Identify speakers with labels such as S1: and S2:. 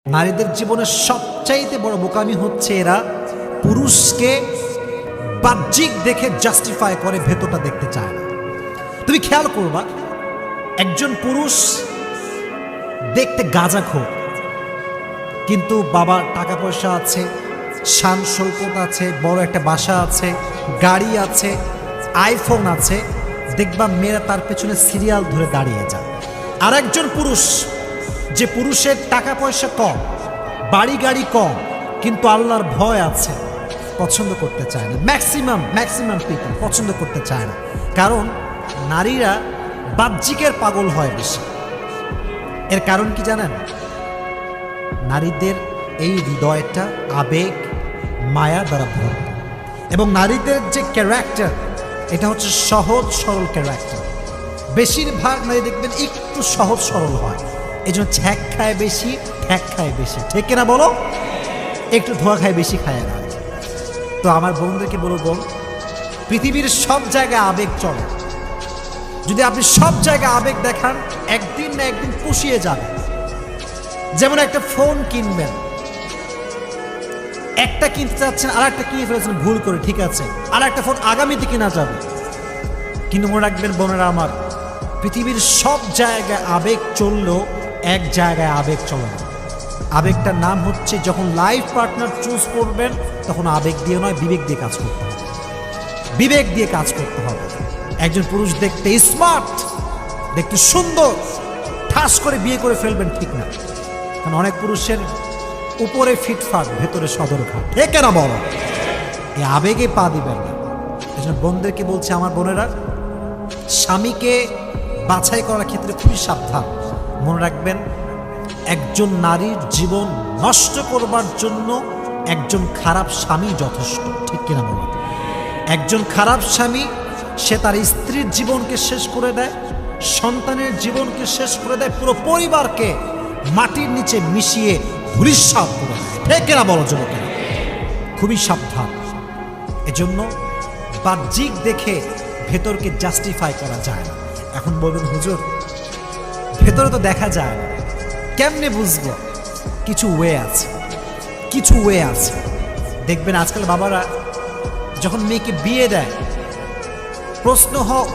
S1: নারীদের জীবনের সবচাইতে বড় বোকামি হচ্ছে এরা পুরুষকে বাহ্যিক দেখে জাস্টিফাই করে, ভেতরটা দেখতে চায় না। তুমি খেয়াল করবা, একজন পুরুষ দেখতে গাঁজাখোর, কিন্তু বাবার টাকা পয়সা আছে, শান শৌকত আছে, বড় একটা বাসা আছে, গাড়ি আছে, আইফোন আছে, দেখবা মেয়েরা তার পেছনে সিরিয়াল ধরে দাঁড়িয়ে যায়। আর একজন পুরুষ, যে পুরুষের টাকা পয়সা কম, বাড়ি গাড়ি কম, কিন্তু আল্লাহর ভয় আছে, পছন্দ করতে চায় না। ম্যাক্সিমাম পিপল পছন্দ করতে চায় না, কারণ নারীরা বাহ্যিকের পাগল হয় বেশি। এর কারণ কি জানেন? নারীদের এই হৃদয়টা আবেগ মায়া দ্বারা ভরপুর, এবং নারীদের যে ক্যারেক্টার, এটা হচ্ছে সহজ সরল ক্যারেক্টার। বেশিরভাগ নারী দেখবেন একটু সহজ সরল হয়, এই জন্য ছ্যাক খায় বেশি, ঠ্যাক খায় বেশি, ঠিক কিনা বলো? একটু ধোয়া খায় বেশি, খায় না। তো আমার বন্ধুদেরকে বলবো, পৃথিবীর সব জায়গায় আবেগ চলে। যদি আপনি সব জায়গায় আবেগ দেখান, একদিন না একদিন পুষিয়ে যাবে। যেমন একটা ফোন কিনবেন, একটা কিনতে চাচ্ছেন, আর একটা কিনে ফেলেছেন ভুল করে, ঠিক আছে, আর একটা ফোন আগামীতে কিনা যাবে। কিন্তু মনে রাখবেন বোনেরা আমার, পৃথিবীর সব জায়গায় আবেগ চললেও এক জায়গায় আবেগ চলে না। আবেগটার নাম হচ্ছে, যখন লাইফ পার্টনার চুজ করবেন, তখন আবেগ দিয়ে নয়, বিবেক দিয়ে কাজ করতে হবে। বিবেক দিয়ে কাজ করতে হবে। একজন পুরুষ দেখতে স্মার্ট, দেখতে সুন্দর, ঠাস করে বিয়ে করে ফেলবেন, ঠিক না। কারণ অনেক পুরুষের উপরে ফিটফাট, ভেতরে সদরঘাট, ঠিক না বলো? এই আবেগে পা দিবেন না। এই জন্য বোনদেরকে বলছে, আমার বোনেরা, স্বামীকে বাছাই করার ক্ষেত্রে খুবই সাবধান। মনে রাখবেন, একজন নারীর জীবন নষ্ট করবার জন্য একজন খারাপ স্বামী যথেষ্ট, ঠিক কিনা বলো? একজন খারাপ স্বামী, সে তার স্ত্রীর জীবনকে শেষ করে দেয়, সন্তানের জীবনকে শেষ করে দেয়, পুরো পরিবারকে মাটির নিচে মিশিয়ে ধূলিসাৎ করে দেয়, ঠিক কিনা বলো যুবকেরা? খুবই সাবধান। এজন্য বাহ্যিক দেখে ভেতরকে জাস্টিফাই করা যায় না। এখন বলবেন, হুজুর, ভেতরে তো দেখা যায় না, কেমনে বুঝবো? কিছু ওয়ে আছে, কিছু ওয়ে আছে। দেখবেন আজকাল বাবারা যখন মেয়েকে বিয়ে দেয়, প্রশ্ন হয়